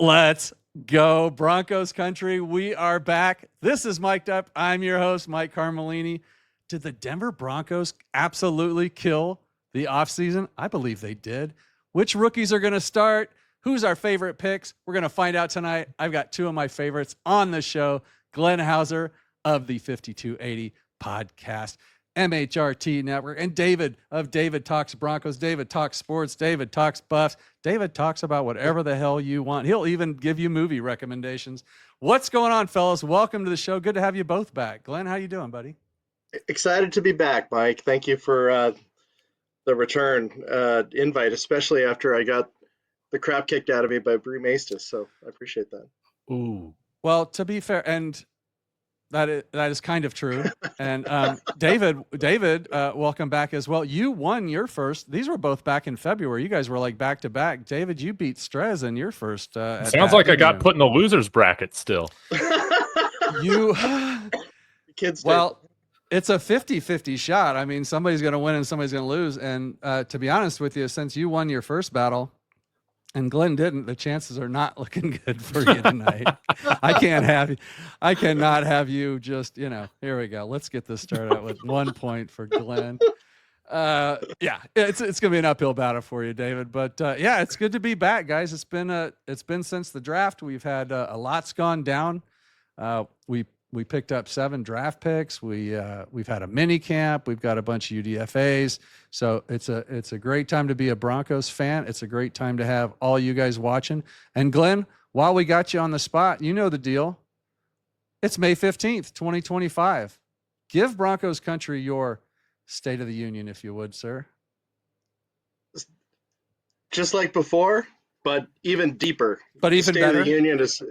Let's go, Broncos country. We are back. This is Mic'd Up. I'm your host, Mike Carmelini. Did the Denver Broncos absolutely kill the offseason? I believe they did. Which rookies are going to start? Who's our favorite picks? We're going to find out tonight. I've got two of my favorites on the show. Glenn Hauser of the 5280 podcast, MHRT Network, and David of David Talks Broncos. David talks sports. David talks Buffs. David talks about whatever the hell you want. He'll even give you movie recommendations. What's going on, fellas? Welcome to the show. Good to have you both back. Glenn, how you doing, buddy? Excited to be back, Mike. Thank you for the return invite, especially after I got the crap kicked out of me by Brie Maestas. So I appreciate that. Ooh. Well, to be fair, and that is kind of true. And David, welcome back as well. You won your first. These were both back in February. You guys were like back to back. David, you beat Strez in your first. Sounds like I got put in the losers bracket still. You kids. Well, it's a 50-50 shot. I mean, somebody's going to win and somebody's going to lose. And to be honest with you, since you won your first battle and Glenn didn't, the chances are not looking good for you tonight. I cannot have you just, here we go. Let's get this started out with 1 point for Glenn. Yeah, it's going to be an uphill battle for you, David. But yeah, it's good to be back, guys. It's been since the draft. We've had a lot's gone down. We picked up 7 draft picks. We've had a mini camp. We've got a bunch of UDFAs. So it's a great time to be a Broncos fan. It's a great time to have all you guys watching. And Glenn, while we got you on the spot, you know the deal. It's May 15th, 2025. Give Broncos country your State of the Union, if you would, sir. Just like before, but even deeper. But even better. State of the Union is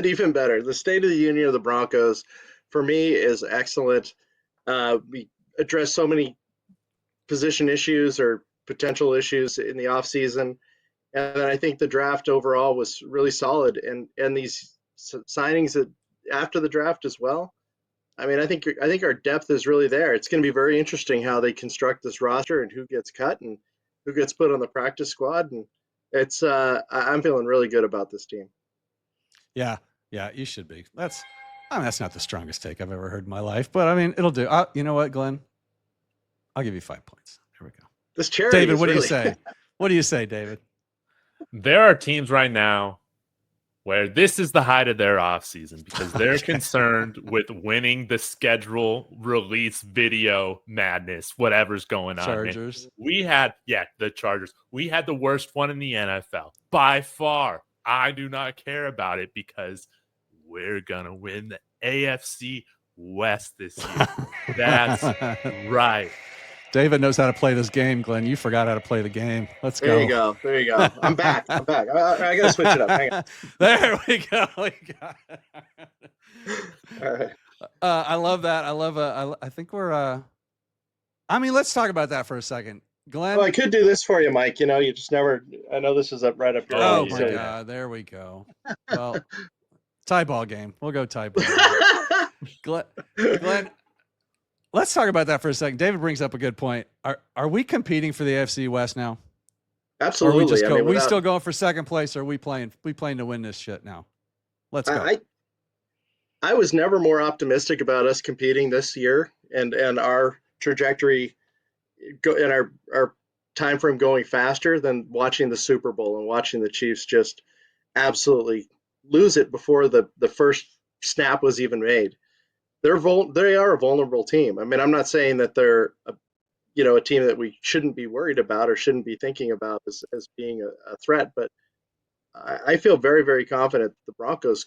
even better. The State of the Union of the Broncos, for me, is excellent. We address so many position issues or potential issues in the offseason. And I think the draft overall was really solid. And these signings that after the draft as well. I mean, I think our depth is really there. It's going to be very interesting how they construct this roster and who gets cut and who gets put on the practice squad. And it's I'm feeling really good about this team. Yeah, you should be. That's not the strongest take I've ever heard in my life, but I mean, it'll do. You know what, Glenn? I'll give you 5 points. Here we go. This charity, David, what really... do you say? What do you say, David? There are teams right now where this is the height of their offseason because they're concerned with winning the schedule release video madness, whatever's going on. Chargers. We had, the Chargers. We had the worst one in the NFL by far. I do not care about it because we're going to win the AFC West this year. That's right. David knows how to play this game, Glenn. You forgot how to play the game. Let's go. There you go. I'm back. I got to switch it up. Hang on. There we go. All right. I love that. I think we're let's talk about that for a second. Glenn, well, I could do this for you, Mike. You just never. I know this is right up your alley. Oh my God! There we go. Well, tie ball game. We'll go tie ball. Glenn, let's talk about that for a second. David brings up a good point. Are we competing for the AFC West now? Absolutely. Or are we still going for second place? Or are we playing to win this shit now? Let's go. I was never more optimistic about us competing this year and our trajectory. And our time frame going faster than watching the Super Bowl and watching the Chiefs just absolutely lose it before the first snap was even made. They are a vulnerable team. I mean, I'm not saying that they're a team that we shouldn't be worried about or shouldn't be thinking about as being a threat, but I feel very, very confident the Broncos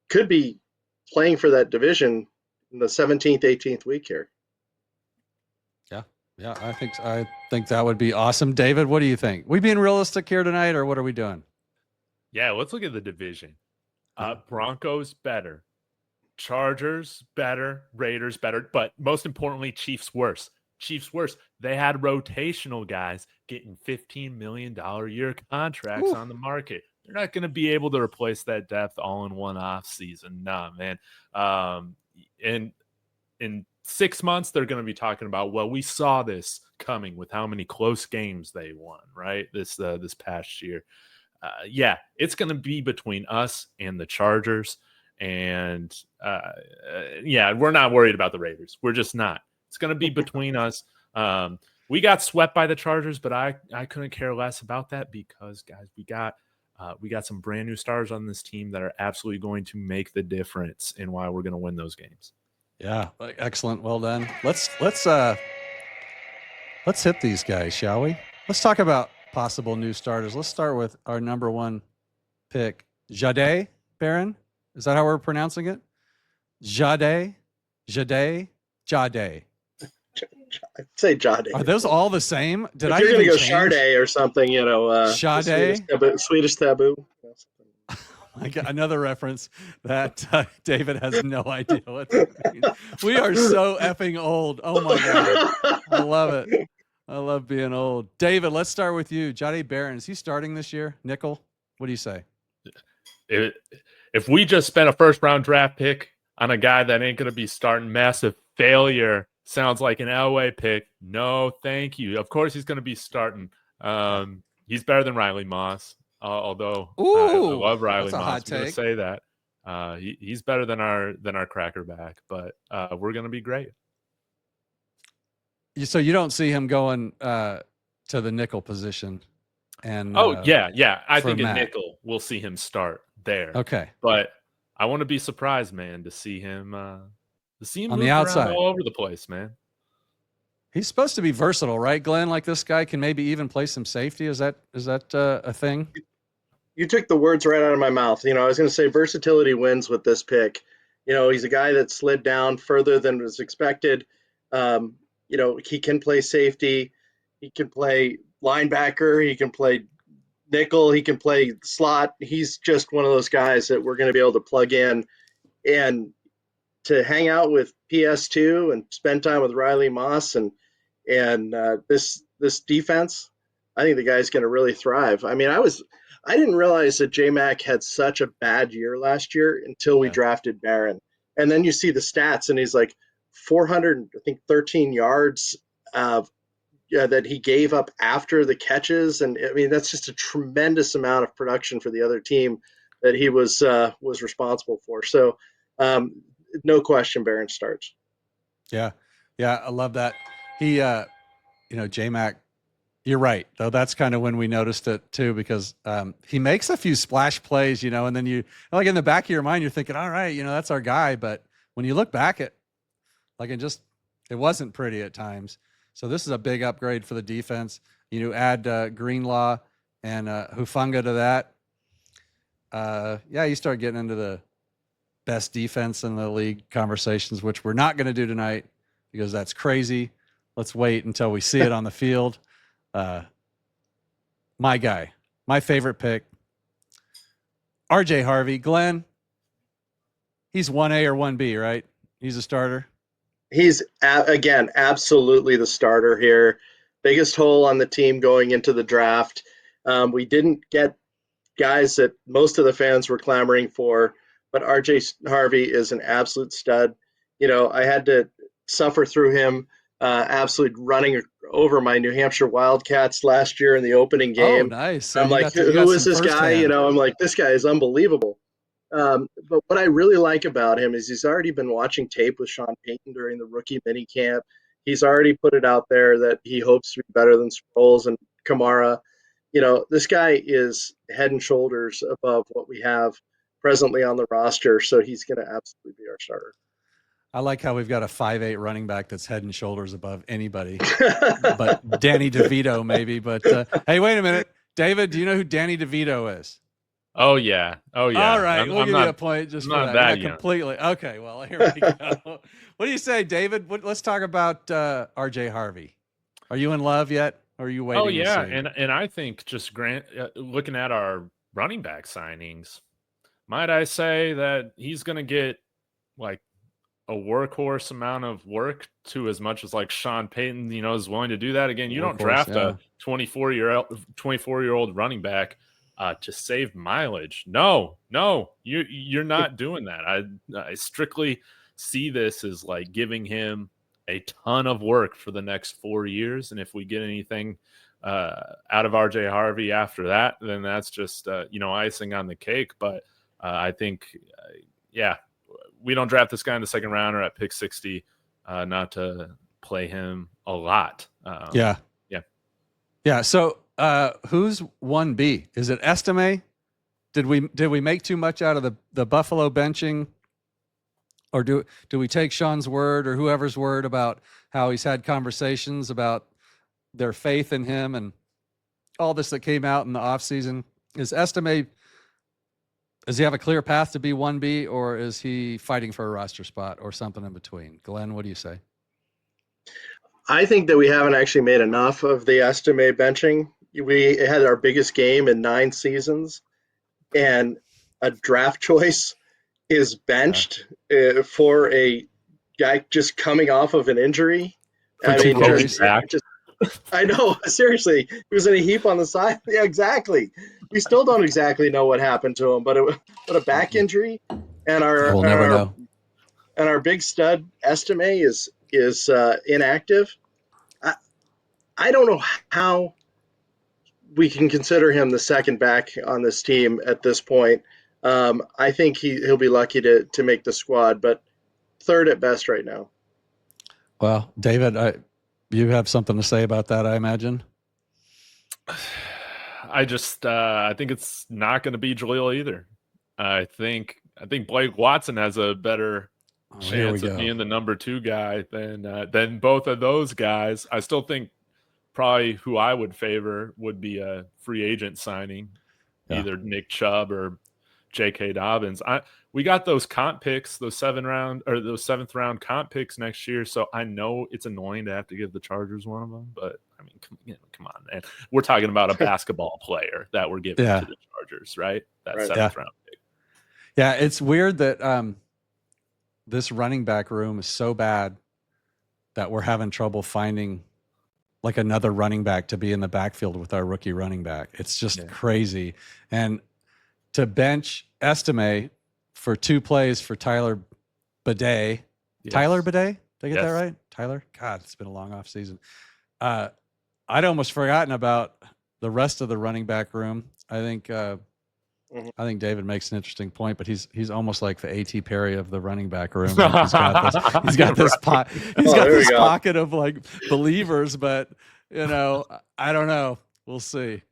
could be playing for that division in the 17th, 18th week here. Yeah, I think that would be awesome. David, what do you think? We being realistic here tonight, or what are we doing? Yeah, let's look at the division. Broncos better, Chargers better, Raiders better, but most importantly, Chiefs worse. They had rotational guys getting $15 million a year contracts on the market. They're not going to be able to replace that depth all in one off season. Nah, man. And in 6 months, they're going to be talking about, well, we saw this coming with how many close games they won, right? This past year. yeah, it's going to be between us and the Chargers. And yeah, we're not worried about the Raiders. We're just not. It's going to be between us. We got swept by the Chargers, but I couldn't care less about that because, guys, we got some brand new stars on this team that are absolutely going to make the difference in why we're going to win those games. Yeah, excellent. Well done. Let's hit these guys, shall we? Let's talk about possible new starters. Let's start with our number one pick, Jade Barron. Is that how we're pronouncing it? Jade. I'd say Jade. Are those all the same? Did if I you're going even to go change? Charday or something, Sade? Swedish taboo. I got another reference that David has no idea what that means. We are so effing old. Oh my God. I love it. I love being old. David, let's start with you. Jade Barron, is he starting this year? Nickel? What do you say? If we just spent a first-round draft pick on a guy that ain't going to be starting, massive failure. Sounds like an Elway pick. No, thank you. Of course he's going to be starting. He's better than Riley Moss, although I love Riley Moss. I'm going to say that. He's better than our cracker back, but we're going to be great. So you don't see him going to the nickel position? And yeah. I think at nickel we'll see him start there. Okay, but I want to be surprised, man, to see him on the outside all over the place, man. He's supposed to be versatile, right, Glenn? Like this guy can maybe even play some safety. Is that a thing? You took the words right out of my mouth. I was going to say versatility wins with this pick. He's a guy that slid down further than was expected. He can play safety. He can play linebacker. He can play nickel. He can play slot. He's just one of those guys that we're going to be able to plug in. And to hang out with PS2 and spend time with Riley Moss and this defense, I think the guy's going to really thrive. I mean, I didn't realize that J-Mac had such a bad year last year until we drafted Barron. And then you see the stats, and he's like 413 yards that he gave up after the catches. And I mean, that's just a tremendous amount of production for the other team that he was responsible for. So no question, Barron starts. Yeah, I love that. He, J-Mac, you're right, though. That's kind of when we noticed it too, because he makes a few splash plays, and then you, like, in the back of your mind, you're thinking, all right, that's our guy. But when you look back at, it wasn't pretty at times. So this is a big upgrade for the defense. Add Greenlaw and Hufanga to that. You start getting into the best defense in the league conversations, which we're not going to do tonight because that's crazy. Let's wait until we see it on the field. My guy, my favorite pick, RJ Harvey. Glenn, he's 1A or 1B, right? He's a starter. He's, again, absolutely the starter here. Biggest hole on the team going into the draft. We didn't get guys that most of the fans were clamoring for, but RJ Harvey is an absolute stud. I had to suffer through him absolutely running over my New Hampshire Wildcats last year in the opening game. Oh, nice. So I'm like, who is this guy? I'm like, this guy is unbelievable. But what I really like about him is he's already been watching tape with Sean Payton during the rookie mini camp. He's already put it out there that he hopes to be better than Sproles and Kamara. This guy is head and shoulders above what we have presently on the roster, so he's going to absolutely be our starter. I like how we've got a 5'8" running back that's head and shoulders above anybody, but Danny DeVito maybe. But hey, wait a minute, David, do you know who Danny DeVito is? Oh yeah. All right, we'll give you a point just for that. Yeah, completely. Okay, well, here we go. What do you say, David? Let's talk about RJ Harvey. Are you in love yet? Or are you waiting? Oh yeah, and I think just looking at our running back signings, might I say that he's going to get like a workhorse amount of work to as much as like Sean Payton, is willing to do that. Again, you don't draft a 24-year-old running back to save mileage. No, you're not doing that. I strictly see this as like giving him a ton of work for the next 4 years. And if we get anything out of RJ Harvey after that, then that's just icing on the cake. But I think, we don't draft this guy in the second round or at pick 60, not to play him a lot. Yeah. So who's 1B? Is it Estime? Did we make too much out of the Buffalo benching? Or do we take Sean's word or whoever's word about how he's had conversations about their faith in him and all this that came out in the offseason? Is Estime, does he have a clear path to be 1B, or is he fighting for a roster spot or something in between? Glenn, what do you say? I think that we haven't actually made enough of the Estime benching. We had our biggest game in 9 seasons, and a draft choice is benched for a guy just coming off of an injury. I know, seriously, he was in a heap on the side. Yeah, exactly. We still don't exactly know what happened to him, but a back injury, and we'll never know. And our big stud Estime is inactive. I don't know how we can consider him the second back on this team at this point. I think he'll be lucky to make the squad, but third at best right now. Well, David, you have something to say about that, I imagine. I think it's not going to be Jaleel either. I think Blake Watson has a better chance of being the number 2 guy than both of those guys. I still think probably who I would favor would be a free agent signing, either Nick Chubb or J.K. Dobbins. We got those comp picks, those 7th round comp picks next year. So I know it's annoying to have to give the Chargers one of them, but I mean, come on, man. We're talking about a basketball player that we're giving to the Chargers, right? That 7th round pick. Yeah, it's weird that this running back room is so bad that we're having trouble finding like another running back to be in the backfield with our rookie running back. It's just crazy. And to bench Estime for 2 plays for Tyler Bidet. Yes. Tyler Bidet? Did I get that right? Tyler? God, it's been a long off season. I'd almost forgotten about the rest of the running back room. I think David makes an interesting point, but he's almost like the A.T. Perry of the running back room. He's got this pocket of like believers, but I don't know. We'll see.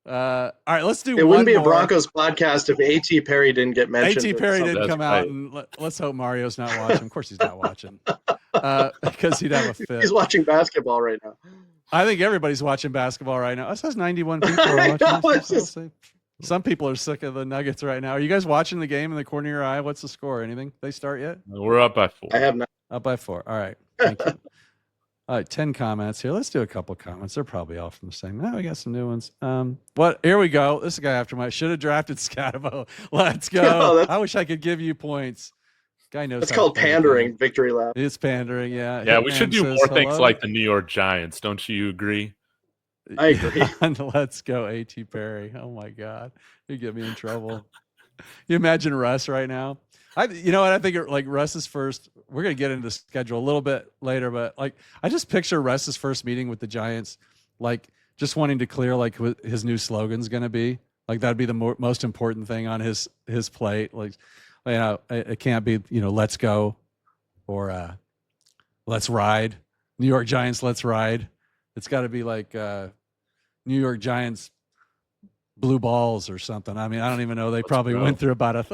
All right, let's do. It wouldn't be more. a Broncos podcast if A.T. Perry didn't get mentioned. A.T. Perry didn't come out, and let's hope Mario's not watching. Of course, he's not watching because he'd have a fit. He's watching basketball right now. I think everybody's watching basketball right now. It says 91 people are watching. Some people are sick of the Nuggets right now. Are you guys watching the game in the corner of your eye? What's the score? Anything? They start yet? We're up by 4. I have not. Up by 4. All right. Thank you. All right, 10 comments here. Let's do a couple comments. They're probably all from the same. Now we got some new ones. Here we go. This is a guy after my should have drafted Scatabo. Let's go. I wish I could give you points. Guy knows. It's called pandering. Victory lap. It's pandering. Yeah. Yeah, we should do more things like the New York Giants. Don't you agree? I agree. Let's go, A.T. Perry. Oh my God, you get me in trouble. You imagine Russ right now. You know what I think? Like Russ's first. We're gonna get into the schedule a little bit later, but like I just picture Russ's first meeting with the Giants, like just wanting to clear like what his new slogan's gonna be. Like that'd be the most important thing on his plate. Like, it can't be let's go, or let's ride. New York Giants, let's ride. It's got to be like New York Giants blue balls or something. I mean, I don't even know. They probably went through about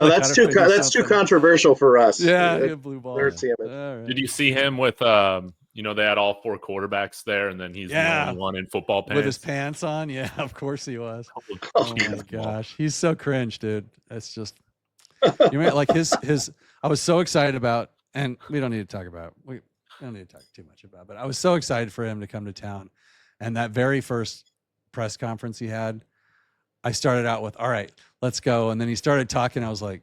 that's too controversial for us. Yeah, blue balls. Right. Did you see him with they had all 4 quarterbers there, and then he's the only one in football pants with his pants on? Yeah, of course he was. Oh my gosh, he's so cringe, dude. It's just like his. I was so excited about, and we don't need to talk about. We don't need to talk too much about, but I was so excited for him to come to town. And that very first press conference he had, I started out with, all right, let's go. And then he started talking. I was like,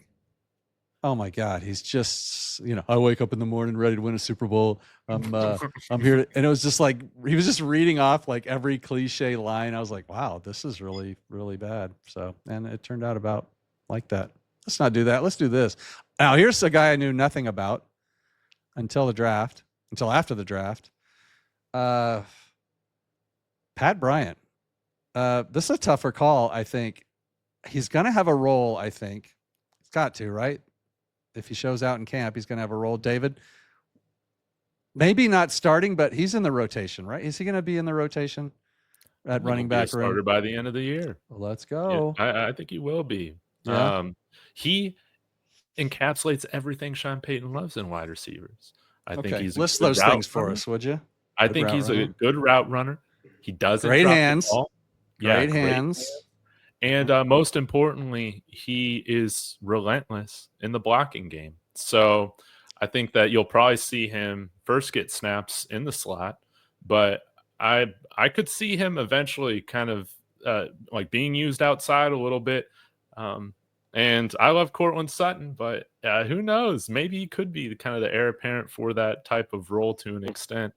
oh my God, he's just, I wake up in the morning ready to win a Super Bowl. I'm here. And it was just like, he was just reading off like every cliche line. I was like, wow, this is really, really bad. So, and it turned out about like that. Let's not do that. Let's do this. Now here's a guy I knew nothing about until after the draft. Pat Bryant. This is a tougher call, I think. He's going to have a role, I think. He's got to, right? If he shows out in camp, he's going to have a role. David, maybe not starting, but he's in the rotation, right? Is he going to be in the rotation at running back starter room? by the end of the year. Well, let's Yeah, go. I think he will be. Yeah. He encapsulates everything Sean Payton loves in wide receivers. I think Okay. he's a List good those route things for runner. us, would you? I Good think route he's a runner. good route runner. He doesn't Great drop hands. the ball. Great Yeah, hands. And most importantly, he is relentless in the blocking game. So I think that you'll probably see him first get snaps in the slot, but I could see him eventually kind of like being used outside a little bit. And I love Cortland Sutton, but who knows? Maybe he could be kind of the heir apparent for that type of role to an extent.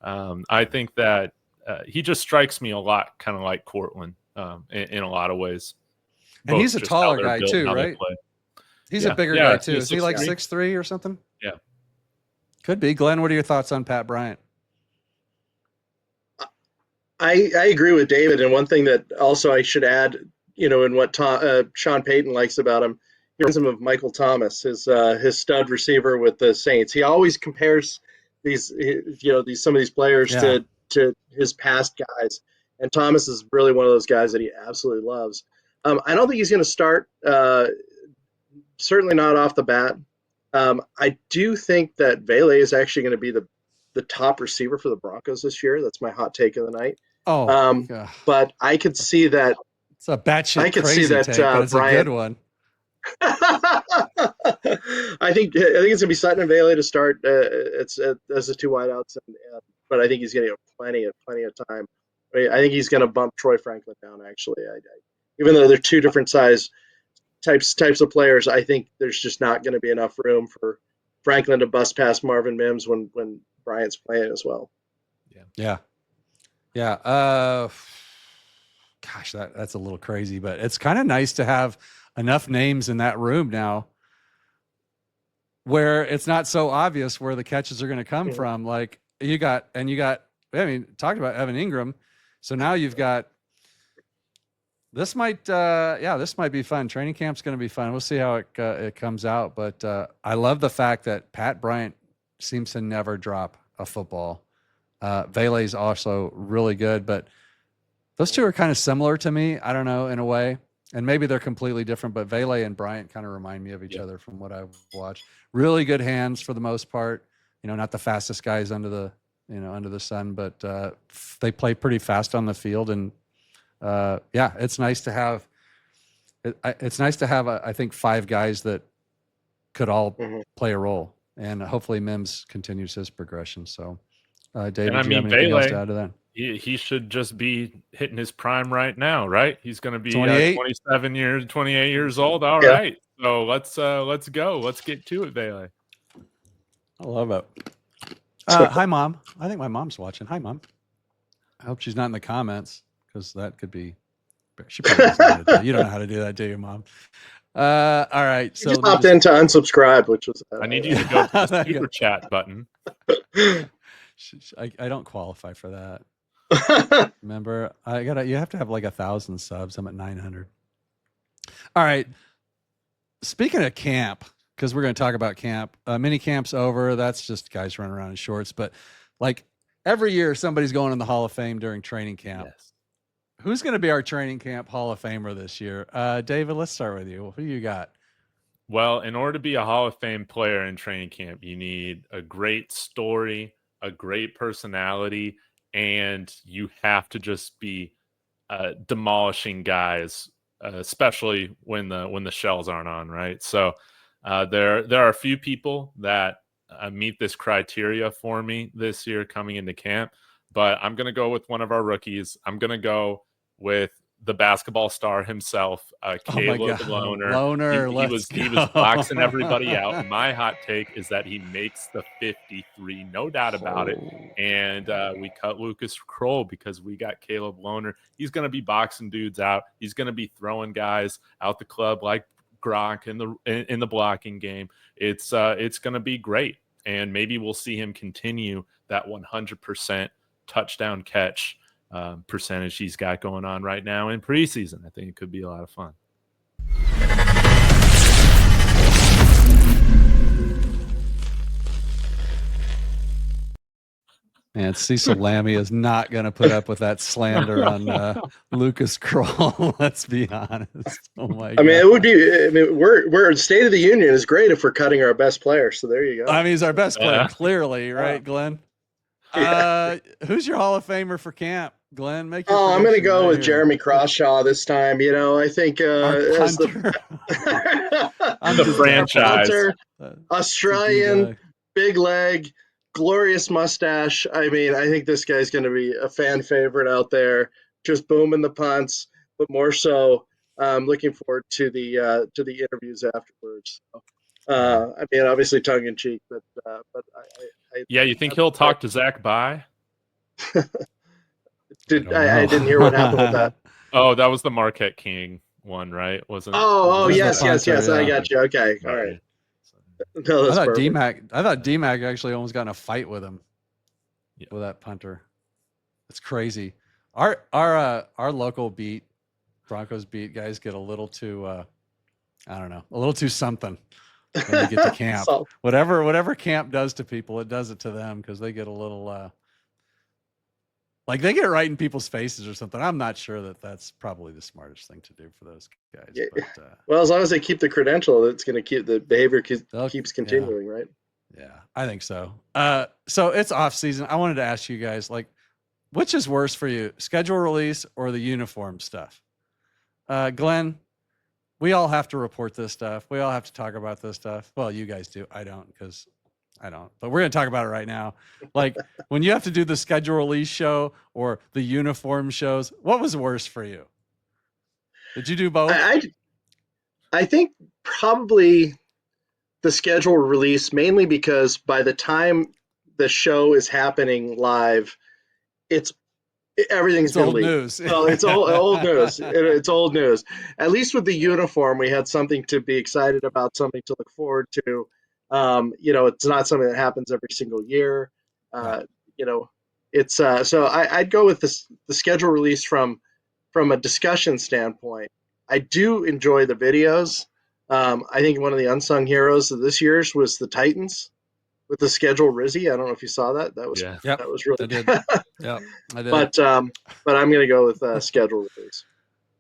I think that he just strikes me a lot, kind of like Cortland in a lot of ways. And he's a Just how taller they're guy built and too, how they right? play. He's Yeah. a bigger Yeah, guy too. he's Is he like 6'3". 6'3" or something? Yeah. Could be. Glenn, what are your thoughts on Pat Bryant? I agree with David, and one thing that also I should add, in what Sean Payton likes about him, he reminds him of Michael Thomas, his stud receiver with the Saints. He always compares some of these players Yeah. to his past guys, and Thomas is really one of those guys that he absolutely loves. I don't think he's going to start, certainly not off the bat. I do think that Vele is actually going to be the top receiver for the Broncos this year. That's my hot take of the night. Oh, But I could see that. It's a batshit I could crazy see that take, but it's Bryant. a good one. I think it's gonna be Sutton and Vele to start. It's as the two wideouts, but I think he's gonna get plenty of time. I think he's gonna bump Troy Franklin down. Actually, even though they're two different types of players, I think there's just not going to be enough room for Franklin to bust past Marvin Mims when Bryant's playing as well. Yeah. Gosh, that's a little crazy, but it's kind of nice to have enough names in that room now where it's not so obvious where the catches are going to come from. Like you got, I mean, talked about Evan Ingram. So now you've got, this might be fun. Training camp's going to be fun. We'll see how it comes out. But I love the fact that Pat Bryant seems to never drop a football. Vele's also really good, but those two are kind of similar to me. I don't know, in a way, and maybe they're completely different. But Vele and Bryant kind of remind me of each other from what I've watched. Really good hands for the most part. Not the fastest guys under the sun, but they play pretty fast on the field. And it's nice to have. It's nice to have, I think, 5 guys that could all play a role, and hopefully Mims continues his progression. So, David, do you have anything else to add to that? He should just be hitting his prime right now, right? He's going to be 28 years old. All right. So let's go. Let's get to it, Vele. I love it. Hi, Mom. I think my mom's watching. Hi, Mom. I hope she's not in the comments because that could be. She probably doesn't know how to do it. You don't know how to do that, do you, Mom? All right. So just popped in to unsubscribe, which was. I need you to go to the super chat button. I don't qualify for that. Remember, you have to have like 1,000 subs. I'm at 900. All right. Speaking of camp, because we're going to talk about camp, mini camp's over. That's just guys running around in shorts. But like every year, somebody's going in the Hall of Fame during training camp. Yes. Who's going to be our training camp Hall of Famer this year? David, let's start with you. Who you got? Well, in order to be a Hall of Fame player in training camp, you need a great story, a great personality, and you have to just be demolishing guys, especially when the shells aren't on, right? So there are a few people that meet this criteria for me this year coming into camp, but I'm going to go with one of our rookies. I'm going to go with the basketball star himself, Caleb Loner. He was boxing everybody out. My hot take is that he makes the 53, no doubt about it. And we cut Lucas Kroll because we got Caleb Loner. He's going to be boxing dudes out. He's going to be throwing guys out the club like Gronk in the blocking game. It's going to be great, and maybe we'll see him continue that 100% touchdown catch percentage he's got going on right now in preseason. I think it could be a lot of fun. Man, Cecil Lammy is not going to put up with that slander on Lucas Kroll. Let's be honest. Oh my God. I mean, it would be. I mean, we're State of the Union is great if we're cutting our best player. So there you go. I mean, he's our best player, clearly, right, Glenn? Who's your Hall of Famer for camp, Glenn? Make your I'm going to go with here. Jeremy Crawshaw this time. You know, I think as the franchise punter, Australian, big leg, glorious mustache. I mean, I think this guy's going to be a fan favorite out there, just booming the punts, but more so, looking forward to the interviews afterwards. So, I mean, obviously tongue in cheek, but you think he'll talk to Zach Bye? I didn't hear what happened with that. Oh, that was the Marquette King one, right? Wasn't? Yes. I got you. Okay, all right. No, I thought D-Mac actually almost got in a fight with him with that punter. It's crazy. Our local Broncos beat guys get a little too a little too something when they get to camp. Whatever camp does to people, it does it to them because they get a little like they get right in people's faces or something. I'm not sure that that's probably the smartest thing to do for those guys. Yeah. But, well, as long as they keep the credential, it's going to keep the behavior keeps continuing, right? Yeah, I think so. So it's off season. I wanted to ask you guys, like, which is worse for you, schedule release or the uniform stuff? Glenn, we all have to report this stuff. We all have to talk about this stuff. Well, you guys do. I don't, because I don't. But we're going to talk about it right now. Like, when you have to do the schedule release show or the uniform shows, what was worse for you? Did you do both? I think probably the schedule release, mainly because by the time the show is happening live, everything's been old leaked. News. So it's old news. It's old news. At least with the uniform, we had something to be excited about, something to look forward to. It's not something that happens every single year. It's so I'd go with the schedule release from a discussion standpoint. I do enjoy the videos. I think one of the unsung heroes of this year's was the Titans with the schedule Rizzy. I don't know if you saw that. That was really. I did. Yeah, I did. But I'm going to go with schedule release.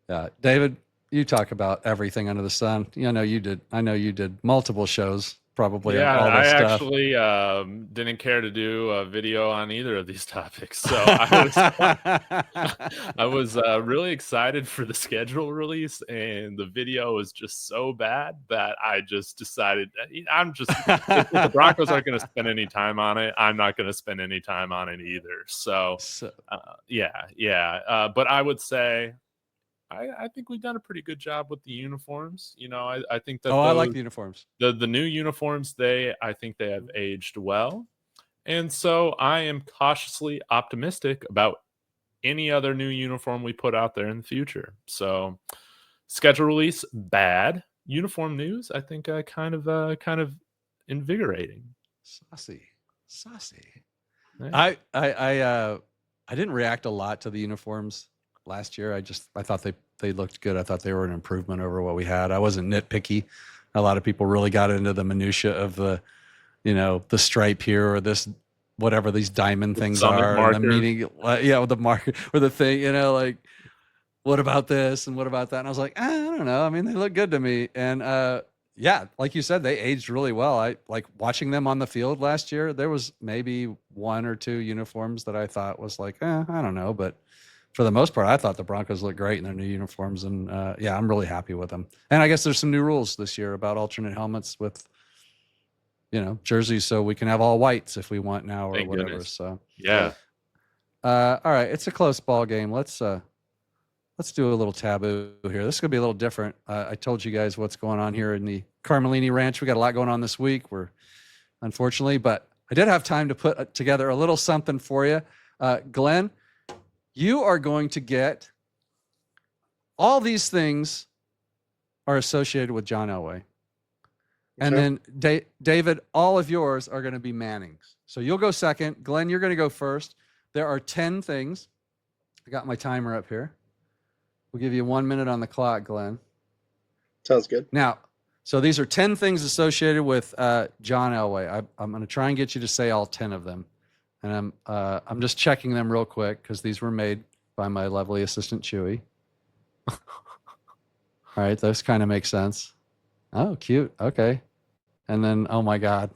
Yeah, David, you talk about everything under the sun. I know you did multiple shows. Probably all this stuff. Actually didn't care to do a video on either of these topics, so I was really excited for the schedule release, and the video was just so bad that I just decided if the Broncos aren't going to spend any time on it, I'm not going to spend any time on it either. So but I would say I think we've done a pretty good job with the uniforms. I think that I like the uniforms. The new uniforms, I think they have aged well. And so I am cautiously optimistic about any other new uniform we put out there in the future. So schedule release, bad. Uniform news, I think kind of invigorating. Saucy. Yeah. I didn't react a lot to the uniforms last year. I thought they looked good. I thought they were an improvement over what we had. I wasn't nitpicky. A lot of people really got into the minutia of the stripe here or this, whatever these diamond things are. And the meaning, with the marker or the thing, like, what about this and what about that? And I was like, I don't know. I mean, they look good to me. And like you said, they aged really well. I like watching them on the field last year. There was maybe one or two uniforms that I thought was like, I don't know, but for the most part, I thought the Broncos looked great in their new uniforms, and I'm really happy with them. And I guess there's some new rules this year about alternate helmets with, jerseys, so we can have all whites if we want now or whatever. Goodness. So yeah. All right, it's a close ball game. Let's do a little taboo here. This is gonna be a little different. I told you guys what's going on here in the Carmelini Ranch. We got a lot going on this week. Unfortunately, but I did have time to put together a little something for you, Glenn. You are going to get all these things are associated with John Elway. And then David, all of yours are going to be Mannings. So you'll go second. Glenn, you're going to go first. There are 10 things. I got my timer up here. We'll give you 1 minute on the clock, Glenn. Sounds good. Now, so these are 10 things associated with John Elway. I'm going to try and get you to say all 10 of them. And I'm just checking them real quick because these were made by my lovely assistant, Chewy. All right, those kind of make sense. Oh, cute. Okay. And then, oh my God,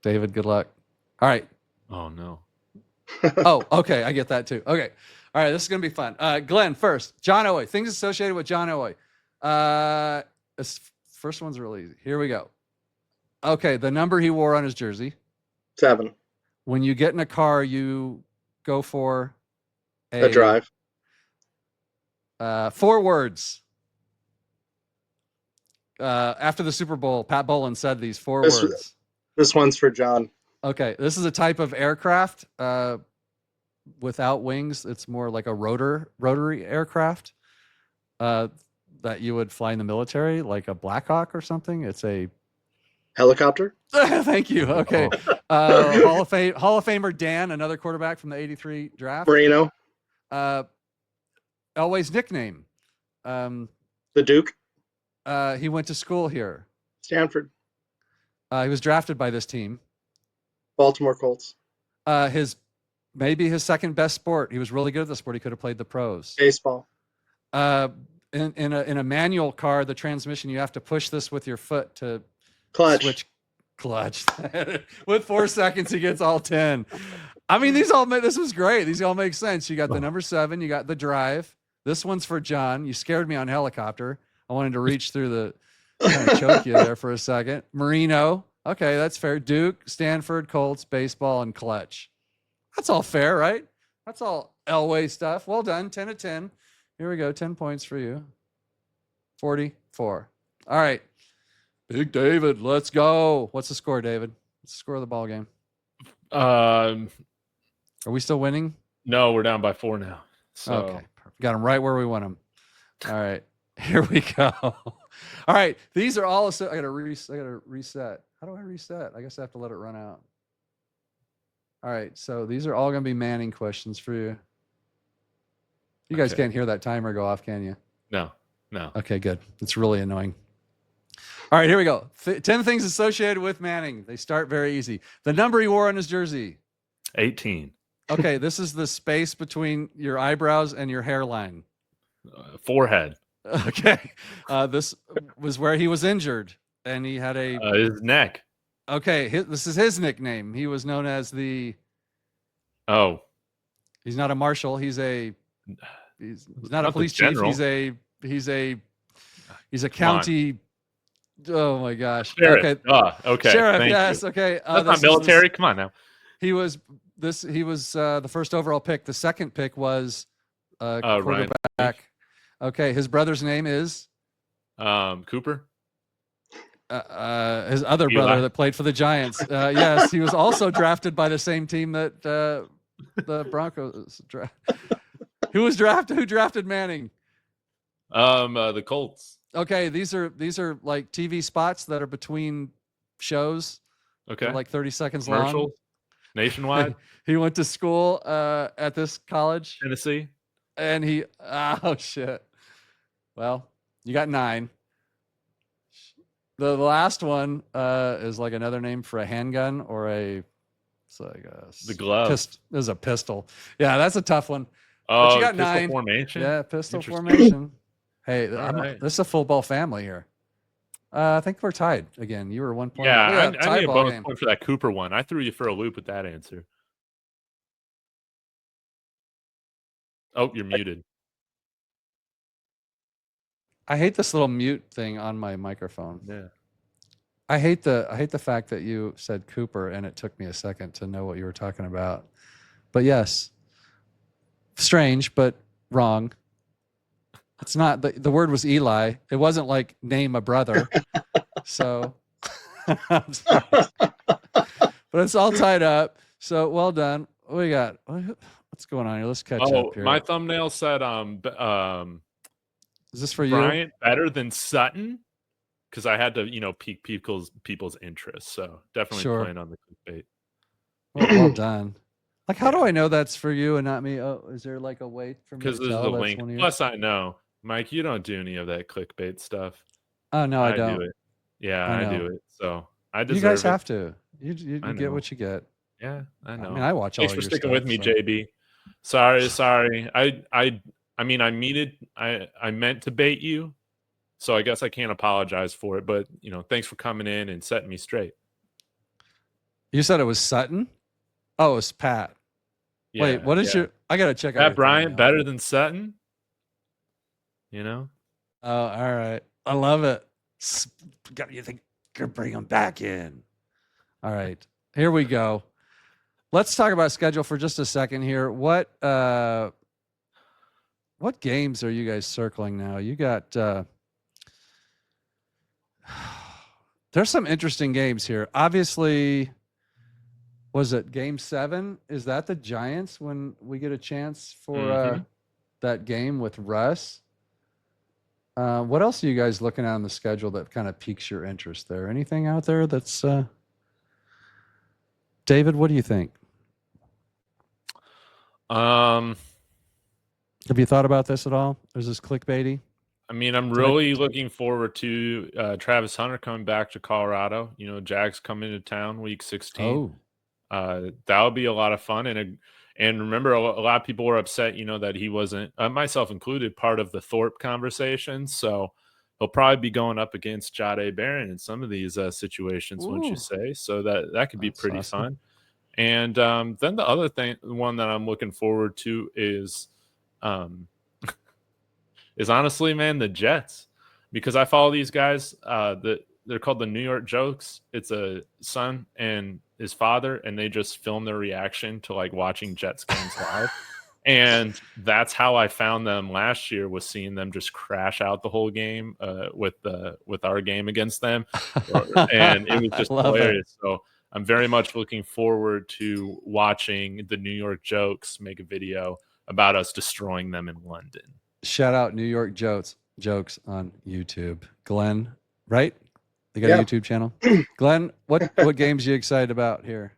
David, good luck. All right. Oh, no. Oh, okay. I get that too. Okay. All right. This is going to be fun. Glenn, first, John Elway, things associated with John Elway. This first one's really easy. Here we go. Okay. The number he wore on his jersey. 7. When you get in a car, you go for A drive. 4 words. After the Super Bowl, Pat Bowlen said these 4 words. This one's for John. Okay. This is a type of aircraft without wings. It's more like a rotary aircraft that you would fly in the military, like a Black Hawk or something. It's a Helicopter. Thank you. Okay. Hall of Famer Dan, another quarterback from the 83 draft. Marino. Elway's nickname. The Duke. He went to school here. Stanford. He was drafted by this team. Baltimore Colts. Maybe his second best sport. He was really good at the sport. He could have played the pros. Baseball. In a manual car, the transmission, you have to push this with your foot to Clutch. Clutch. With 4 seconds, he gets all 10. I mean, this was great. These all make sense. You got the number 7. You got the drive. This one's for John. You scared me on helicopter. I wanted to reach through the kind of choke you there for a second. Marino. Okay, that's fair. Duke, Stanford, Colts, baseball, and clutch. That's all fair, right? That's all Elway stuff. Well done. 10 of 10. Here we go. 10 points for you. 44. All right. Big David, let's go. What's the score, David? What's the score of the ball game? Are we still winning? No, we're down by 4 now. So. Okay. Got them right where we want them. All right. Here we go. All right. These are all. I got to reset. How do I reset? I guess I have to let it run out. All right. So these are all going to be Manning questions for you. You guys can't hear that timer go off, can you? No. Okay, good. It's really annoying. All right, here we go. 10 things associated with Manning. They start very easy. The number he wore on his jersey. 18. Okay, this is the space between your eyebrows and your hairline. Forehead. Okay. This was where he was injured, and he had his neck. Okay, this is his nickname. He was known as the. Oh. He's not a marshal. He's not a police chief. He's a county. Oh my gosh. Sheriff. Okay. Okay. Sheriff. Thank Yes. you. Okay. That's not military. Come on now. He was the first overall pick. The second pick was quarterback. Okay. His brother's name is Cooper. His other brother that played for the Giants. Yes, he was also drafted by the same team that the Broncos drafted. Who drafted Manning? The Colts. Okay, these are like TV spots that are between shows. Okay, like 30 seconds Commercials, long. Nationwide. He went to school at this college, Tennessee, and oh shit. Well, you got 9. The last one is like another name for a handgun or the glove. Is a pistol. Yeah, that's a tough one. Oh, but you got pistol 9 formation. Yeah, pistol formation. Hey, this is a football family here. I think we're tied again. You were 1 point. Yeah, I need a bonus point for that Cooper one. I threw you for a loop with that answer. Oh, you're muted. I hate this little mute thing on my microphone. Yeah. I hate the fact that you said Cooper and it took me a second to know what you were talking about. But yes, strange, but wrong. It's not the word was Eli. It wasn't like name a brother. So, but it's all tied up. So well done. What we got? What's going on here? Let's catch up here. My thumbnail said is this for Bryant better than Sutton? Because I had to, pique people's interest. So definitely playing on the clickbait. Well done. Like, how do Yeah. I know that's for you and not me? Oh, is there like a way for me Because to there's tell a that's link. one of yours? Plus, I know, Mike, you don't do any of that clickbait stuff. Oh no, I I do don't. it. Yeah, I I do know. it. So I You guys deserve it. have to. I You get know. what you get. Yeah, I I mean, know. I watch Thanks all for your sticking with stuff, me, so JB. Sorry. I mean, I meant to bait you, so I guess I can't apologize for it. But thanks for coming in and setting me straight. you said it was Sutton. Oh, it's Pat. Wait, Yeah, what is yeah. your? I gotta check out Pat your Bryant thumbnail. better than Sutton. You know. Oh, all right. I love it. You think you're bring him back in? All right, here we go. Let's talk about schedule for just a second here. What games are you guys circling now? You got there's some interesting games here. Obviously, was it game 7? Is that the Giants when we get a chance for Mm-hmm. that game with Russ? What else are you guys looking at on the schedule that kind of piques your interest there? Anything out there that's David, what do you think? Um, Have you thought about this at all? Is this clickbaity I mean, I'm type? really looking forward to Travis Hunter coming back to Colorado. Jags coming to town week 16. Oh, That'll be a lot of fun. And remember, a lot of people were upset, that he wasn't, myself included, part of the Thorpe conversation. So he'll probably be going up against Jade Barron in some of these situations, wouldn't you ooh, say? So that could be that's pretty awesome. fun. And then the other one that I'm looking forward to um, is honestly, man, the Jets, because I follow these guys. They're called the New York Jokes. It's a son and his father, and they just film their reaction to like watching Jets games live. And that's how I found them last year, was seeing them just crash out the whole game with our game against them, and it was I just love it. hilarious. So I'm very much looking forward to watching the New York Jokes make a video about us destroying them in London. Shout out New York jokes on YouTube. Glenn, right? They got a Yeah. YouTube channel. Glenn, what games are you excited about here?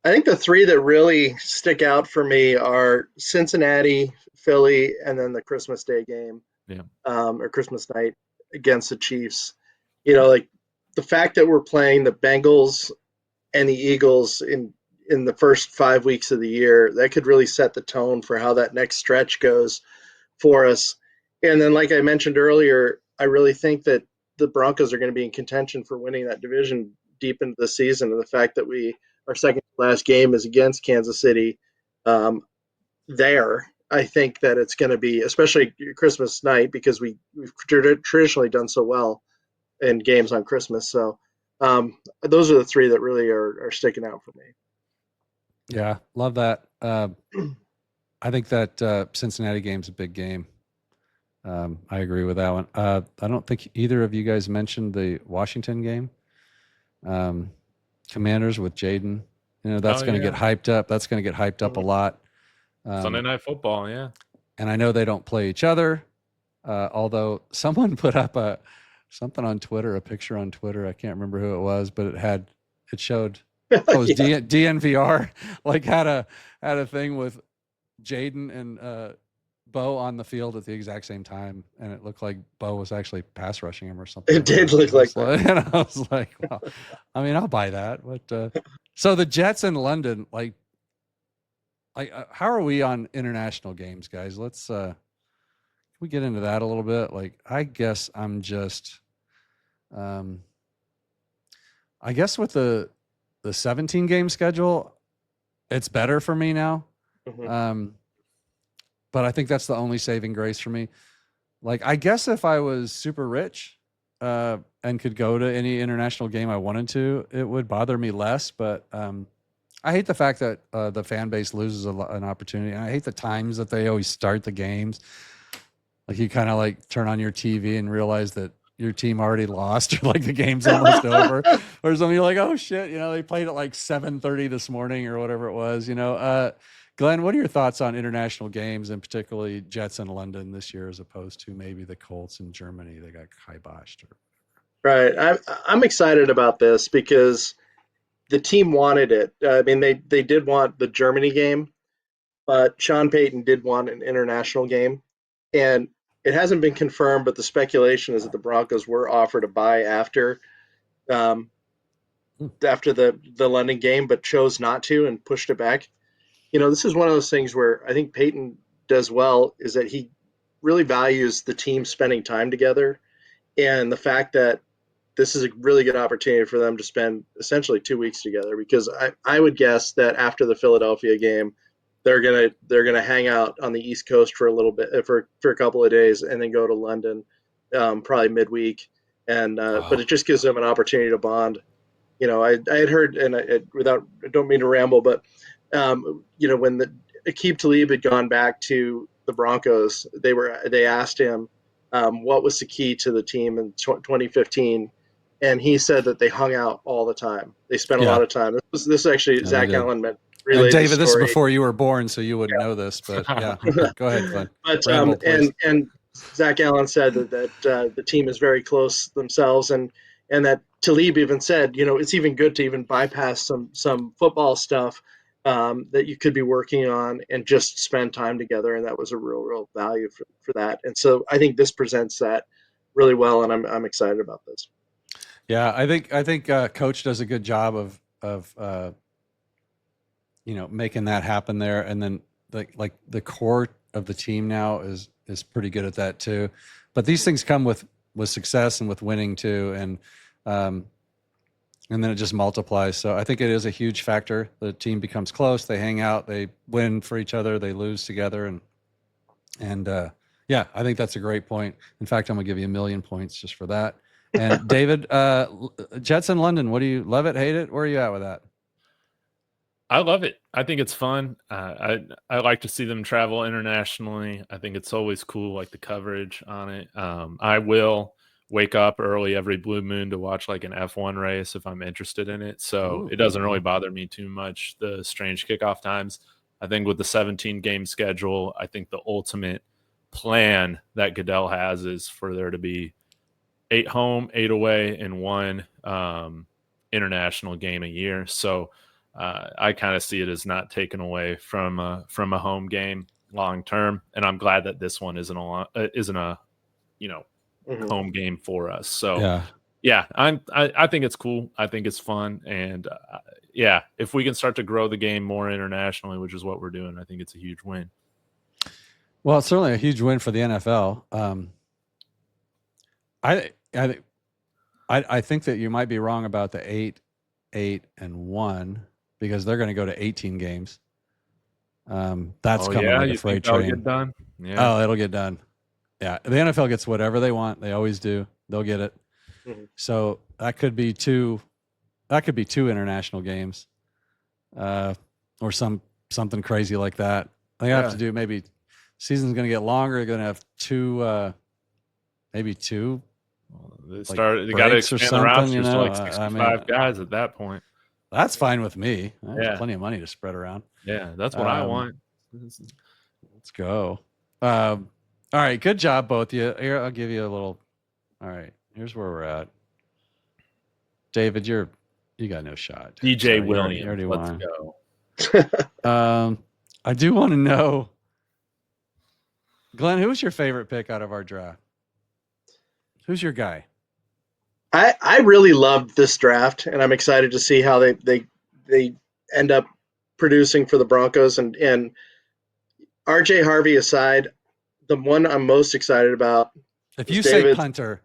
I think the three that really stick out for me are Cincinnati, Philly, and then the Christmas Day game, Yeah. or Christmas night against the Chiefs. Like the fact that we're playing the Bengals and the Eagles in the first 5 weeks of the year, that could really set the tone for how that next stretch goes for us. And then, like I mentioned earlier, I really think that the Broncos are going to be in contention for winning that division deep into the season. And the fact that our second to last game is against Kansas City, I think that it's going to be, especially Christmas night, because we've traditionally done so well in games on Christmas. So those are the three that really are sticking out for me. Yeah, love that. I think that Cincinnati game's a big game. I agree with that one. I don't think either of you guys mentioned the Washington game. Commanders with Jaden. That's going to get hyped up. That's going to get hyped up a lot. Sunday Night Football, yeah. And I know they don't play each other. Although someone put up something on Twitter, a picture on Twitter. I can't remember who it was, but it showed. Oh, it was Yeah. DNVR. Like had a thing with Jaden and Bo on the field at the exact same time, and it looked like Bo was actually pass rushing him or something. It did look like that. And I was like, well, I mean, I'll buy that. But so the Jets in London, like how are we on international games, guys? Let's can we get into that a little bit? Like, I guess I'm just, I guess with the 17 game schedule, it's better for me now. Mm-hmm. But I think that's the only saving grace for me. Like, I guess if I was super rich and could go to any international game I wanted to, it would bother me less. But I hate the fact that the fan base loses an opportunity. And I hate the times that they always start the games. Like, you kind of like turn on your TV and realize that your team already lost, or like the game's almost over, or something. You're like, oh shit, they played at like 7:30 this morning or whatever it was. Glenn, what are your thoughts on international games, and particularly Jets in London this year, as opposed to maybe the Colts in Germany? They got kiboshed. Right. I'm excited about this because the team wanted it. I mean, they did want the Germany game, but Sean Payton did want an international game, and it hasn't been confirmed, but the speculation is that the Broncos were offered a bye um, after the London game, but chose not to and pushed it back. This is one of those things where I think Peyton does well is that he really values the team spending time together, and the fact that this is a really good opportunity for them to spend essentially 2 weeks together, because I would guess that after the Philadelphia game, they're gonna hang out on the East Coast for a little bit for a couple of days and then go to London, probably midweek, and but it just gives them an opportunity to bond. I had heard, and I don't mean to ramble, but when the Aqib Talib had gone back to the Broncos, they asked him what was the key to the team in 2015, and he said that they hung out all the time. They spent a lot of time. This actually Zach Allen relayed David, the this is story. before you were born, so you wouldn't know this, but yeah, go ahead, Glenn. But Ramble, and Zach Allen said that the team is very close themselves, and that Talib even said, it's even good to even bypass some football stuff that you could be working on and just spend time together, and that was a real value for that. And so I think this presents that really well, and I'm excited about this. Yeah, I think Coach does a good job of making that happen there, and then like the core of the team now is pretty good at that too. But these things come with success and with winning too, and then it just multiplies. So I think it is a huge factor. The team becomes close, they hang out, they win for each other, they lose together, and yeah, I think that's a great point. In fact, I'm gonna give you 1,000,000 points just for that. And David, Jets in London, what do you love it, hate it? Where are you at with that? I love it. I think it's fun. I like to see them travel internationally. I think it's always cool, like the coverage on it. I will wake up early every blue moon to watch like an F1 race if I'm interested in it. So it doesn't really bother me too much, the strange kickoff times. I think with the 17 game schedule, I think the ultimate plan that Goodell has is for there to be 8 home, 8 away, and 1 international game a year. So I kind of see it as not taken away from a home game long term, and I'm glad that this one isn't a home game for us. So yeah, I think it's cool. I think it's fun, and yeah, if we can start to grow the game more internationally, which is what we're doing, I think it's a huge win. Well, it's certainly a huge win for the NFL. I think that you might be wrong about the 8, 8, and 1. Because they're going to go to 18 games. That's coming like a freight train. Get done? Yeah. Oh, it'll get done. Yeah, the NFL gets whatever they want. They always do. They'll get it. Mm-hmm. So that could be 2. That could be 2 international games, or something crazy like that. They have to do maybe. Season's going to get longer. They're going to have 2, maybe 2. They got to expand the rosters to like 65 guys at that point. That's fine with me. There's plenty of money to spread around. Yeah, that's what I want. Let's go. All right, good job, both of you. Here, I'll give you a little. All right, here's where we're at. David, you got no shot. DJ Williams, you already let's go. I do want to know, Glenn, who was your favorite pick out of our draft? Who's your guy? I really loved this draft, and I'm excited to see how they end up producing for the Broncos. And RJ Harvey aside, the one I'm most excited about. If you say punter,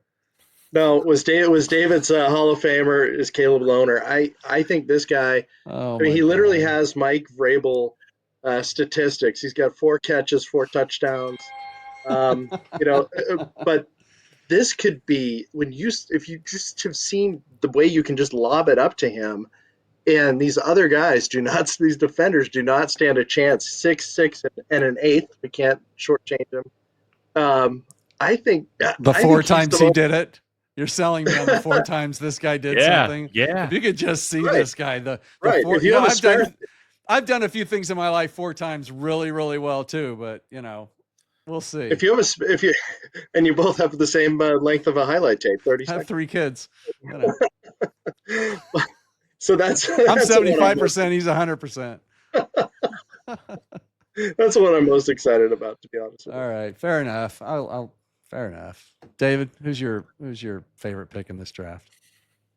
no, it was David's Hall of Famer is Caleb Lohner. I think this guy. He literally has Mike Vrabel statistics. He's got 4 catches, 4 touchdowns. But. This could be if you just have seen the way you can just lob it up to him, and these other guys these defenders do not stand a chance. 6'6" and an 8th. We can't shortchange him. I think the 4 times he did it. You're selling me on the 4 times this guy did something. Yeah. If you could just see this guy, the 4. I've done a few things in my life 4 times really, really well too, but we'll see. If you both have the same length of a highlight tape, 30 seconds. I have 3 kids. So that's I'm 75%. He's 100%. That's what I'm most excited about, to be honest with you. All right, fair enough. Fair enough. David, who's your favorite pick in this draft?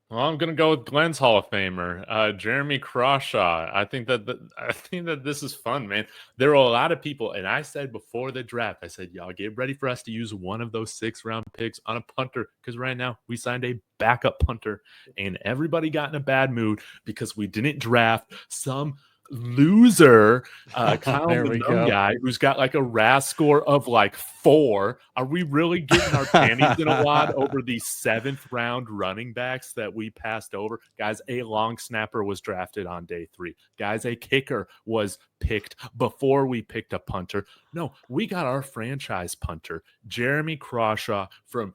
Well, I'm gonna go with Glenn's Hall of Famer, Jeremy Crawshaw. I think that this is fun, man. There are a lot of people, and I said before the draft, I said, y'all get ready for us to use one of those 6th-round picks on a punter, because right now we signed a backup punter, and everybody got in a bad mood because we didn't draft some loser Kyle There we Malone go. guy who's got like a RAS score of like 4. Are we really getting our panties in a wad over these 7th-round running backs that we passed over? Guys, a long snapper was drafted on day 3. Guys, a kicker was picked before we picked a punter. No, we got our franchise punter, Jeremy Crawshaw from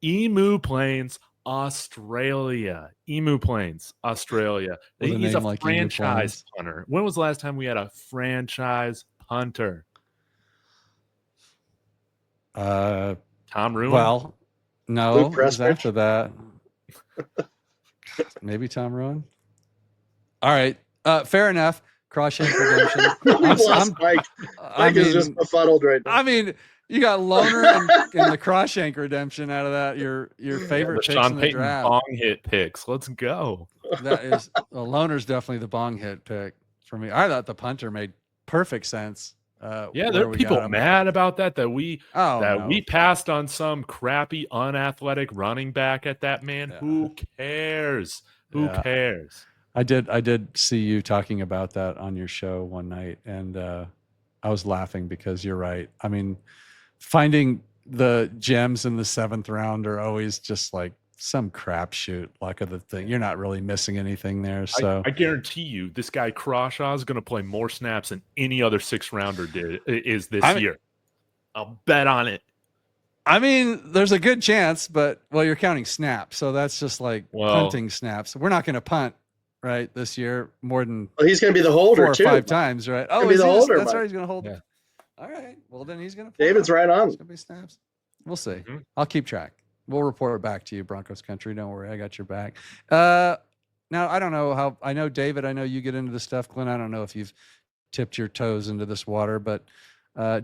Emu Plains, Australia. Emu Plains, Australia. With a He's name a like Emu franchise Plains. punter. When was the last time we had a franchise punter? Tom Ruin? Well, no, Luke it was Prestridge? after that. Maybe Tom Rowan. All right, fair enough. Crawshank Redemption. We've lost Mike. Mike is just befuddled right now. I mean, you got Loner and the Crawshank Redemption out of that. Your favorite the picks Sean in the Payton draft. bong hit picks. Let's go. That is Loner's definitely the bong hit pick for me. I thought the punter made perfect sense. Yeah, there are people mad about that we passed on some crappy unathletic running back at that man. Yeah. Who cares? Who cares? I did see you talking about that on your show one night, and I was laughing because you're right. I mean, finding the gems in the 7th round are always just like some crapshoot luck of the thing. You're not really missing anything there. So I guarantee you, this guy Crawshaw is going to play more snaps than any other 6th-rounder is this year. I'll bet on it. I mean, there's a good chance, but you're counting snaps, so that's just like punting snaps. We're not going to punt right this year more than he's going to be the holder 4 or 5 times, right? Oh, he's the holder. That's right. He's going to hold. Yeah. All right. Well, then he's going to. David's right on. It's going to be snaps. We'll see. Mm-hmm. I'll keep track. We'll report back to you, Broncos country. Don't worry, I got your back. Now, I don't know how. I know David. I know you get into this stuff, Glenn. I don't know if you've tipped your toes into this water, but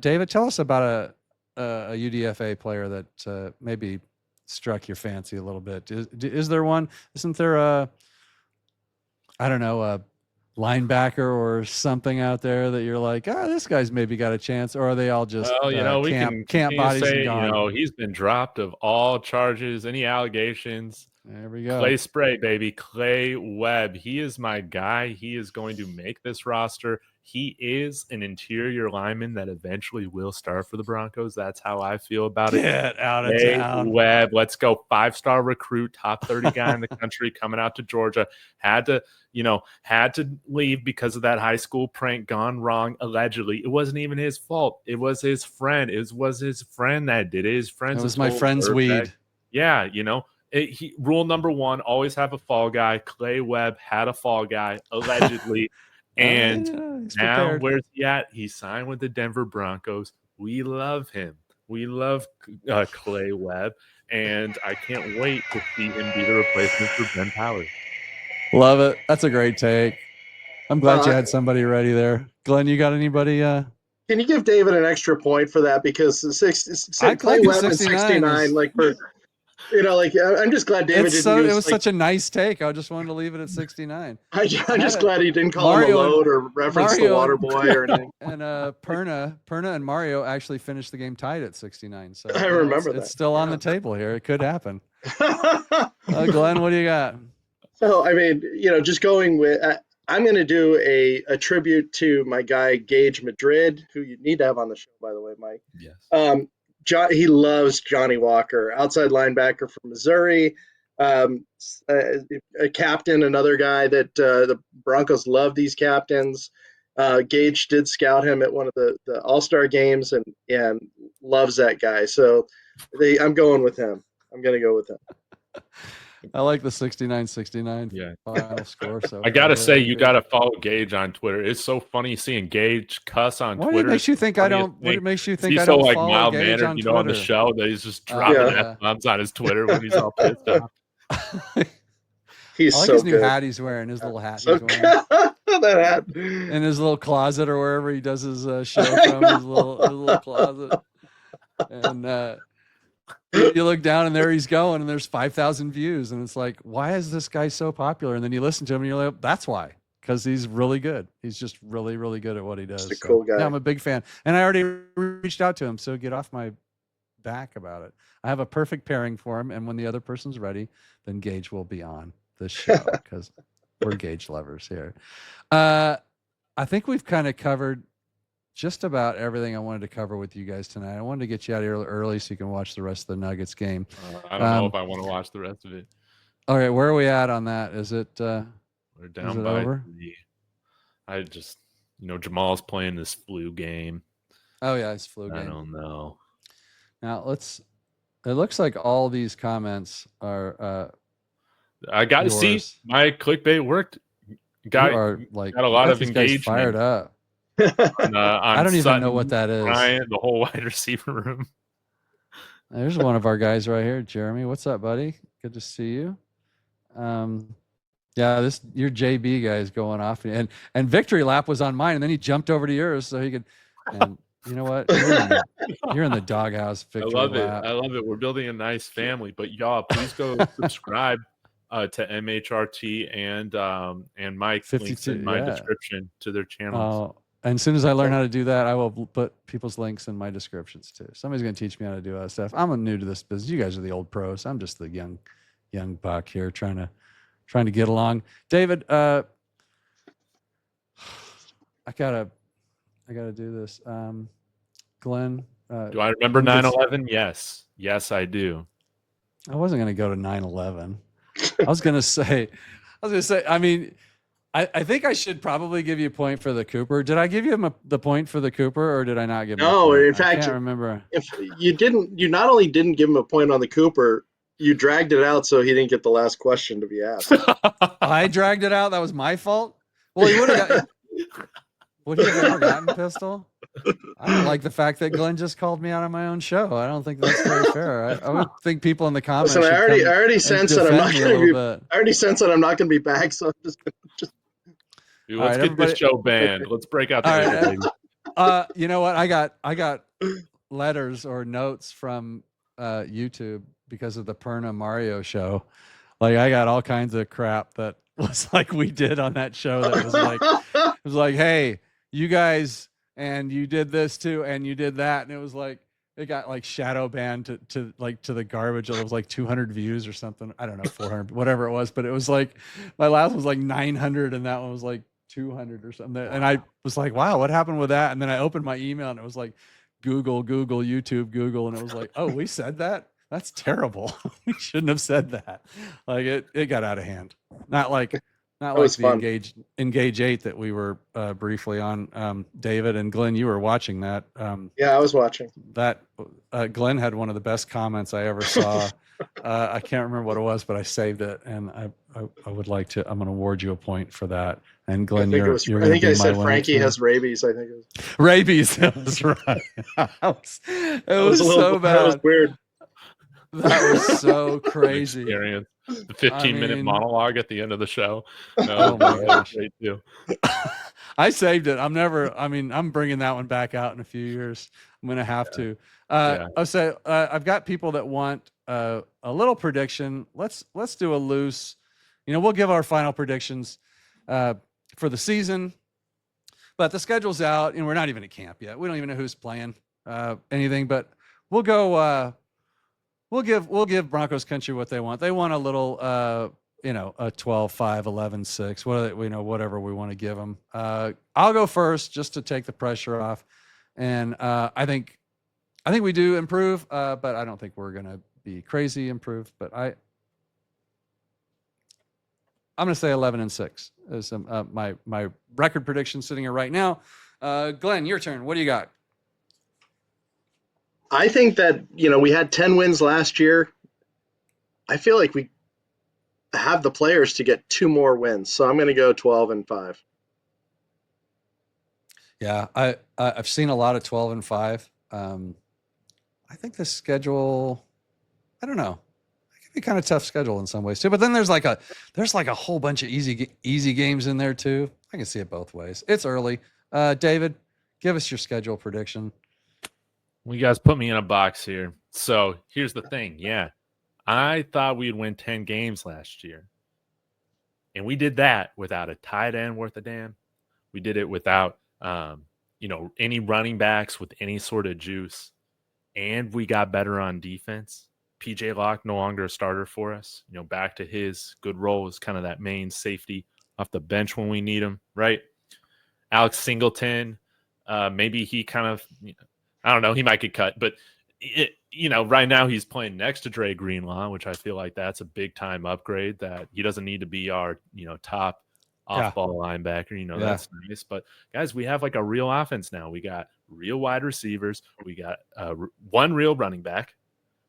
David, tell us about a UDFA player that maybe struck your fancy a little bit. Is there one? Isn't there a linebacker or something out there that you're like, this guy's maybe got a chance, or are they all just we camp bodies say, and gone? He's been dropped of all charges, any allegations. There we go. Clay Spray, baby. Clay Webb. He is my guy. He is going to make this roster. He is an interior lineman that eventually will start for the Broncos. That's how I feel about it. Get out of Clay town. Webb, let's go. 5-star recruit, top 30 guy in the country, coming out to Georgia. Had to leave because of that high school prank gone wrong, allegedly. It wasn't even his fault. It was his friend. It was his friend that did it. His friend's. It was my friend's weed. Yeah, rule number 1, always have a fall guy. Clay Webb had a fall guy, allegedly. And now where's he at? He signed with the Denver Broncos. We love him. We love Clay Webb. And I can't wait to see him be the replacement for Ben Powers. Love it. That's a great take. I'm glad you had somebody ready there. Glenn, you got anybody? Can you give David an extra point for that? Because Clay Webb and 69, like for... I'm just glad David didn't use... It was such a nice take. I just wanted to leave it at 69. I'm just glad he didn't call him a load or reference the water boy or anything. And Perna and Mario actually finished the game tied at 69. So I remember that. It's still on the table here. It could happen. Glenn, what do you got? So, I mean, just going with... I'm going to do a tribute to my guy, Gage Madrid, who you need to have on the show, by the way, Mike. Yes. He loves Johnny Walker, outside linebacker from Missouri, a captain, another guy that the Broncos love these captains. Gage did scout him at one of the All-Star games and loves that guy. So I'm going with him. I'm going to go with him. I like the 69-69 final score. So I gotta say, you gotta follow Gage on Twitter. It's so funny seeing Gage cuss on Twitter. What makes you think I don't? What makes you think he's I don't so like follow mild Gage mannered, on on the Twitter? show that he's just dropping F-bombs on his Twitter when he's all pissed off. He's I like so his new good. hat he's wearing. His little hat he's wearing. That hat. in his little closet or wherever he does his show from, his little closet. And you look down and there he's going, and there's 5,000 views, and it's like, why is this guy so popular? And then you listen to him and you're like, that's why, because he's really good. He's just really, really good at what he does. Just a cool guy. Yeah, I'm a big fan, and I already reached out to him, so get off my back about it. I have a perfect pairing for him, and when the other person's ready, then Gage will be on the show, because we're Gage lovers here. I think we've kind of covered just about everything I wanted to cover with you guys tonight. I wanted to get you out of here early so you can watch the rest of the Nuggets game. I don't know if I want to watch the rest of it. All right, where are we at on that? Is it We're down by over? 3. I just, Jamal's playing this flu game. Oh yeah, it's flu game. I don't know. Now it looks like all these comments are I got to see my clickbait worked. Got a lot of engagement. Fired up. On, I don't even know what that is. Ryan, the whole wide receiver room. There's one of our guys right here, Jeremy. What's up, buddy? Good to see you. Yeah, your JB guy is going off, and Victory Lap was on mine, and then he jumped over to yours so he could. And you know what? You're in the doghouse. Victory Lap. I love it. We're building a nice family, but y'all, please go subscribe to MHRT and Mike. 52, links in my description to their channels. And as soon as I learn how to do that, I will put people's links in my descriptions too. Somebody's going to teach me how to do that stuff. I'm new to this business. You guys are the old pros. I'm just the young buck here trying to get along. David, I gotta do this. Glenn, do I remember 9/11? Yes, I do. I wasn't going to go to 9/11. I was going to say, I mean, I think I should probably give you a point for the Cooper. Did I give you the point for the Cooper, or did I not give him a point? No, in fact, I can't remember. If you not only didn't give him a point on the Cooper, you dragged it out so he didn't get the last question to be asked. I dragged it out. That was my fault. Well, he would have would he have ever gotten Pistol? I don't like the fact that Glenn just called me out on my own show. I don't think that's very fair. I would think people in the comments. Listen, I already sense that I'm not going to be. I already sense that I'm not going to be back, so I'm just. Dude, let's get this show banned. Let's break out the you know what? I got letters or notes from YouTube because of the Perna Mario show. Like, I got all kinds of crap that was like we did on that show that was like it was like, hey, you guys, and you did this too, and you did that, and it was like it got like shadow banned to the garbage. It was like 200 views or something. I don't know, 400, whatever it was, but it was like my last was like 900, and that one was like 200 or something. And I was like, wow, what happened with that? And then I opened my email and it was like Google, YouTube, Google. And it was like, oh, we said that? That's terrible. We shouldn't have said that. Like it got out of hand. Not like the Engage 8 that we were briefly on. David and Glenn, you were watching that. Yeah, I was watching that. Glenn had one of the best comments I ever saw. I can't remember what it was, but I saved it, and I would like to. I'm going to award you a point for that. And Glenn, I think I said Frankie has rabies. I think it was rabies. That was right. It was so bad. That was weird. That was so crazy. Experience. The 15-minute monologue at the end of the show. Oh my gosh. I saved it. I'm bringing that one back out in a few years. I'm going to have to. I'll say I've got people that want a little prediction. Let's do a loose, we'll give our final predictions for the season, but the schedule's out and we're not even at camp yet. We don't even know who's playing anything, but we'll go, we'll give Broncos country what they want. They want a little, a 12-5, 11-6, whatever we want to give them. I'll go first just to take the pressure off. And I think we do improve, but I don't think we're going to be crazy improved. But I'm going to say 11-6 is my record prediction sitting here right now. Glenn, your turn. What do you got? I think that, we had 10 wins last year. I feel like we have the players to get 2 more wins. So I'm going to go 12-5. Yeah, I've seen a lot of 12-5. I think the schedule, I don't know. It could be kind of tough schedule in some ways too. But then there's like a whole bunch of easy games in there too. I can see it both ways. It's early. David, give us your schedule prediction. Well, you guys put me in a box here. So here's the thing. Yeah, I thought we'd win 10 games last year. And we did that without a tight end worth a damn. We did it without, any running backs with any sort of juice. And we got better on defense. PJ Locke no longer a starter for us. Back to his good role as kind of that main safety off the bench when we need him, right? Alex Singleton, maybe he kind of, I don't know, he might get cut, but right now he's playing next to Dre Greenlaw, which I feel like that's a big time upgrade. That he doesn't need to be our top off ball linebacker. That's nice. But guys, we have like a real offense now. We got real wide receivers. We got one real running back.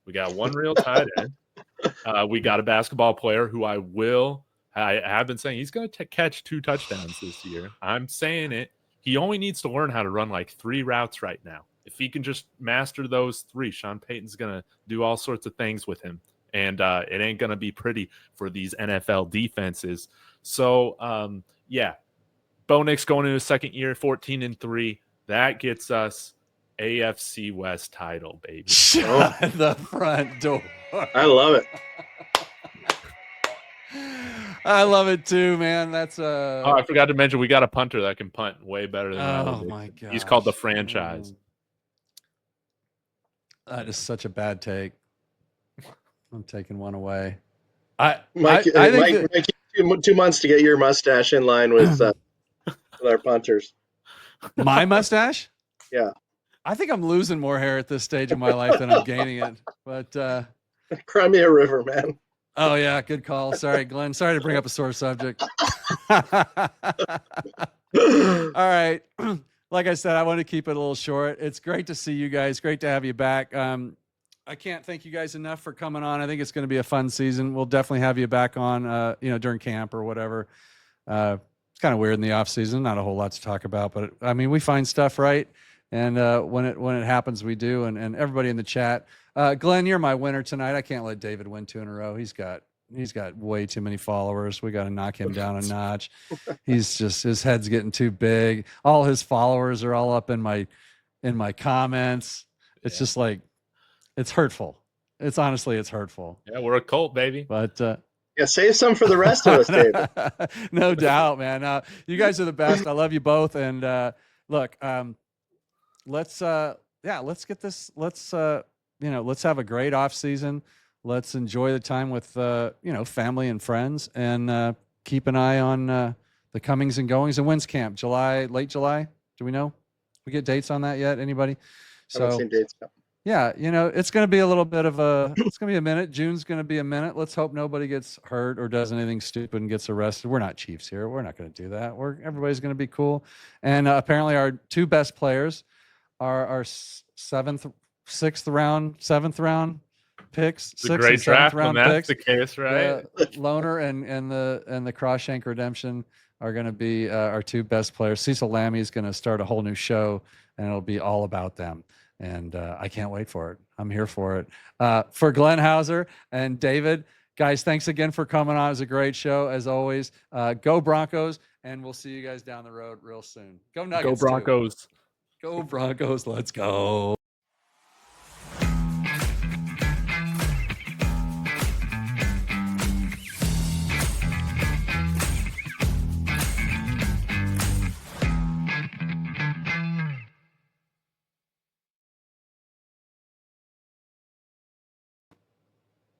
We got one real tight end. We got a basketball player who I have been saying he's going to catch 2 touchdowns this year. I'm saying it. He only needs to learn how to run like 3 routes right now. If he can just master those 3, Sean Payton's going to do all sorts of things with him. And it ain't going to be pretty for these NFL defenses. So, Bo Nix going into his second year, 14-3. That gets us AFC West title, baby. Shut the front door. I love it. I love it too, man. That's Oh, I forgot to mention we got a punter that can punt way better than oh my god. He's called the franchise. That is such a bad take. I'm taking one away. Mike, Mike, 2 months to get your mustache in line with our punters. My mustache? Yeah. I think I'm losing more hair at this stage of my life than I'm gaining it. But Crimea River, man. Oh yeah, good call. Sorry, Glenn. Sorry to bring up a sore subject. All right. Like I said, I want to keep it a little short. It's great to see you guys. Great to have you back. I can't thank you guys enough for coming on. I think it's going to be a fun season. We'll definitely have you back on, during camp or whatever. It's kind of weird in the off season. Not a whole lot to talk about, but I mean, we find stuff, right? And when it happens, we do. And everybody in the chat, Glenn, you're my winner tonight. I can't let David win 2 in a row. He's got way too many followers. We got to knock him down a notch. His head's getting too big. All his followers are all up in my comments. It's just like, it's hurtful. It's hurtful. Yeah, we're a cult, baby. But save some for the rest of us, David. No doubt, man. You guys are the best. I love you both. And look, let's get this. Let's have a great off season. Let's enjoy the time with family and friends, and keep an eye on the comings and goings. And when's camp? Late July? Do we know? We get dates on that yet? Anybody? I haven't seen dates yet. Yeah, it's going to be a little bit of it's going to be a minute. June's going to be a minute. Let's hope nobody gets hurt or does anything stupid and gets arrested. We're not Chiefs here. We're not going to do that. Everybody's going to be cool. And apparently our 2 best players are our 7th round picks. It's a great draft when that's the case, right? Loner and the Croshank Redemption are going to be our 2 best players. Cecil Lammey is going to start a whole new show, and it'll be all about them. And I can't wait for it. I'm here for it. For Glenn Hauser and David, guys, thanks again for coming on. It was a great show, as always. Go Broncos, and we'll see you guys down the road real soon. Go Nuggets. Go Broncos. Go Broncos. Let's go.